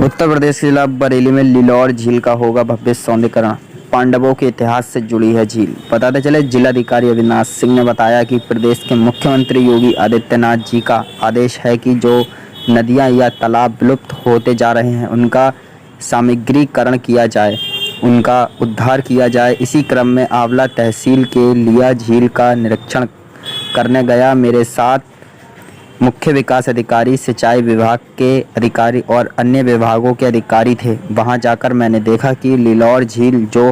उत्तर प्रदेश के जिला बरेली में लिलौर झील का होगा भव्य सौंदर्यीकरण। पांडवों के इतिहास से जुड़ी है झील। बताते चले, जिलाधिकारी अविनाश सिंह ने बताया कि प्रदेश के मुख्यमंत्री योगी आदित्यनाथ जी का आदेश है कि जो नदियां या तालाब विलुप्त होते जा रहे हैं उनका सामग्रीकरण किया जाए, उनका उद्धार किया जाए। इसी क्रम में आंवला तहसील के लिया झील का निरीक्षण करने गया। मेरे साथ मुख्य विकास अधिकारी, सिंचाई विभाग के अधिकारी और अन्य विभागों के अधिकारी थे। वहां जाकर मैंने देखा कि लिलौर झील जो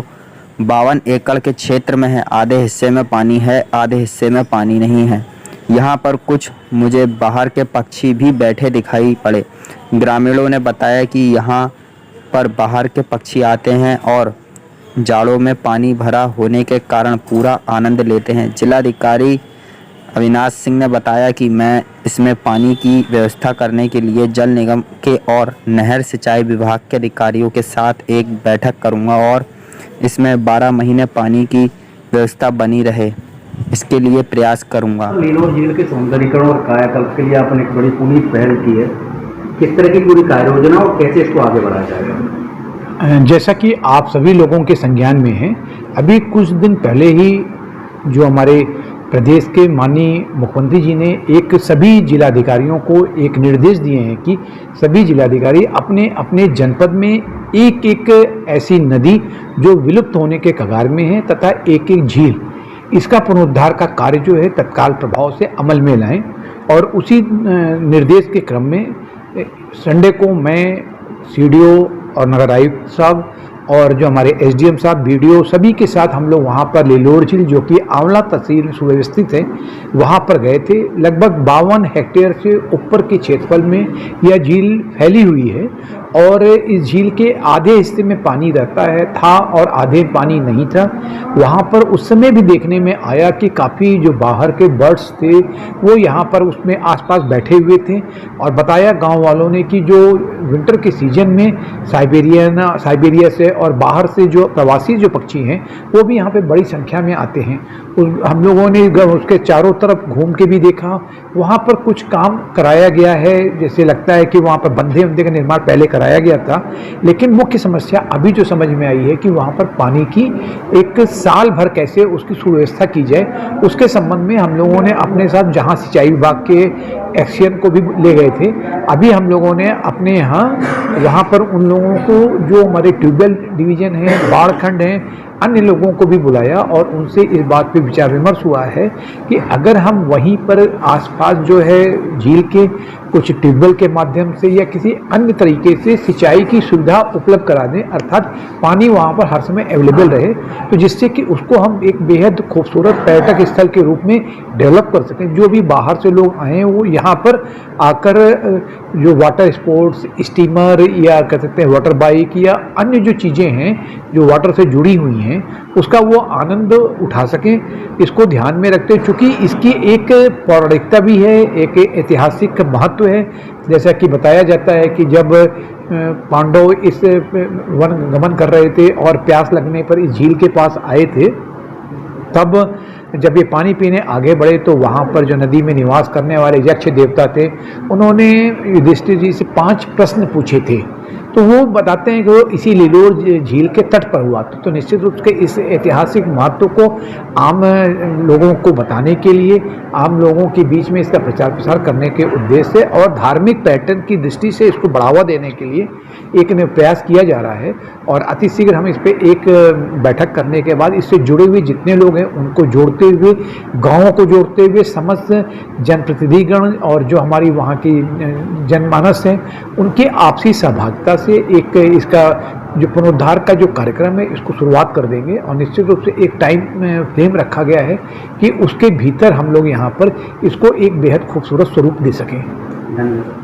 52 एकड़ के क्षेत्र में है, आधे हिस्से में पानी है, आधे हिस्से में पानी नहीं है। यहां पर कुछ मुझे बाहर के पक्षी भी बैठे दिखाई पड़े। ग्रामीणों ने बताया कि यहां पर बाहर के पक्षी आते हैं और जाड़ों में पानी भरा होने के कारण पूरा आनंद लेते हैं। जिलाधिकारी अविनाश सिंह ने बताया कि मैं इसमें पानी की व्यवस्था करने के लिए जल निगम के और नहर सिंचाई विभाग के अधिकारियों के साथ एक बैठक करूंगा और इसमें 12 महीने पानी की व्यवस्था बनी रहे, इसके लिए प्रयास करूंगा। लिलौर झील के सौंदर्यीकरण और कायाकल्प के लिए आपने एक बड़ी पूरी पहल की है। किस तरह की पूरी कार्य योजना और कैसे इसको आगे बढ़ाया जाएगा? जैसा कि आप सभी लोगों के संज्ञान में है, अभी कुछ दिन पहले ही जो हमारे प्रदेश के माननीय मुख्यमंत्री जी ने एक सभी जिलाधिकारियों को एक निर्देश दिए हैं कि सभी जिलाधिकारी अपने अपने जनपद में एक एक ऐसी नदी जो विलुप्त होने के कगार में है तथा एक एक झील, इसका पुनरुद्धार का कार्य जो है तत्काल प्रभाव से अमल में लाएं। और उसी निर्देश के क्रम में संडे को मैं सीडीओ और नगर आयुक्त साहब और जो हमारे एसडीएम साहब, बीडीओ, सभी के साथ हम लोग वहाँ पर लिलौर झील जो कि आंवला तहसील में सुव्यवस्थित है, वहाँ पर गए थे। लगभग 52 हेक्टेयर से ऊपर के क्षेत्रफल में यह झील फैली हुई है और इस झील के आधे हिस्से में पानी रहता है था और आधे पानी नहीं था। वहाँ पर उस समय भी देखने में आया कि काफ़ी जो बाहर के बर्ड्स थे वो यहाँ पर उसमें आसपास बैठे हुए थे। और बताया गांव वालों ने कि जो विंटर के सीजन में साइबेरिया से और बाहर से जो प्रवासी जो पक्षी हैं वो भी यहाँ पे बड़ी संख्या में आते हैं। हम लोगों ने उसके चारों तरफ घूम के भी देखा, वहाँ पर कुछ काम कराया गया है। जैसे लगता है कि वहाँ पर बंधे का निर्माण पहले कराया गया था, लेकिन मुख्य समस्या अभी जो समझ में आई है कि वहाँ पर पानी की एक साल भर कैसे उसकी सुव्यवस्था की जाए, उसके संबंध में हम लोगों ने अपने साथ जहाँ सिंचाई विभाग के एक्शन को भी ले गए थे। अभी हम लोगों ने अपने यहाँ वहाँ पर उन लोगों को जो हमारे ट्यूबवेल डिवीज़न है, बाढ़ खंड हैं, अन्य लोगों को भी बुलाया और उनसे इस बात पे विचार विमर्श हुआ है कि अगर हम वहीं पर आसपास जो है झील के कुछ ट्यूबवेल के माध्यम से या किसी अन्य तरीके से सिंचाई की सुविधा उपलब्ध करा दें, अर्थात पानी वहाँ पर हर समय अवेलेबल रहे, तो जिससे कि उसको हम एक बेहद खूबसूरत पर्यटक स्थल के रूप में डेवलप कर सकें। जो भी बाहर से लोग आए हैं वो यहाँ पर आकर जो वाटर स्पोर्ट्स, स्टीमर या कह सकते हैं वाटर बाइक या अन्य जो चीज़ें हैं जो वाटर से जुड़ी हुई हैं उसका वो आनंद उठा सकें। इसको ध्यान में रखते हुए, चूँकि इसकी एक पौराणिकता भी है, एक ऐतिहासिक महत्व है। जैसा कि बताया जाता है कि जब पांडव इस वन गमन कर रहे थे और प्यास लगने पर इस झील के पास आए थे, तब जब ये पानी पीने आगे बढ़े तो वहाँ पर जो नदी में निवास करने वाले यक्ष देवता थे, उन्होंने युधिष्ठिर जी से 5 प्रश्न पूछे थे। तो वो बताते हैं कि वो इसी लिलौर झील के तट पर हुआ। तो निश्चित रूप से इस ऐतिहासिक महत्व को आम लोगों को बताने के लिए, आम लोगों के बीच में इसका प्रचार प्रसार करने के उद्देश्य से और धार्मिक पर्यटन की दृष्टि से इसको बढ़ावा देने के लिए एक प्रयास किया जा रहा है। और अति शीघ्र हम इस पर एक बैठक करने के बाद इससे जुड़े हुए जितने लोग हैं उनको जोड़ते हुए, गाँवों को जोड़ते हुए, समस्त जनप्रतिनिधिगण और जो हमारी वहाँ की जनमानस हैं उनके आपसी सहभागिता से एक इसका जो पुनरुद्धार का जो कार्यक्रम है इसको शुरुआत कर देंगे। और निश्चित रूप से एक टाइम फ्रेम रखा गया है कि उसके भीतर हम लोग यहाँ पर इसको एक बेहद खूबसूरत स्वरूप दे सकें। धन्यवाद।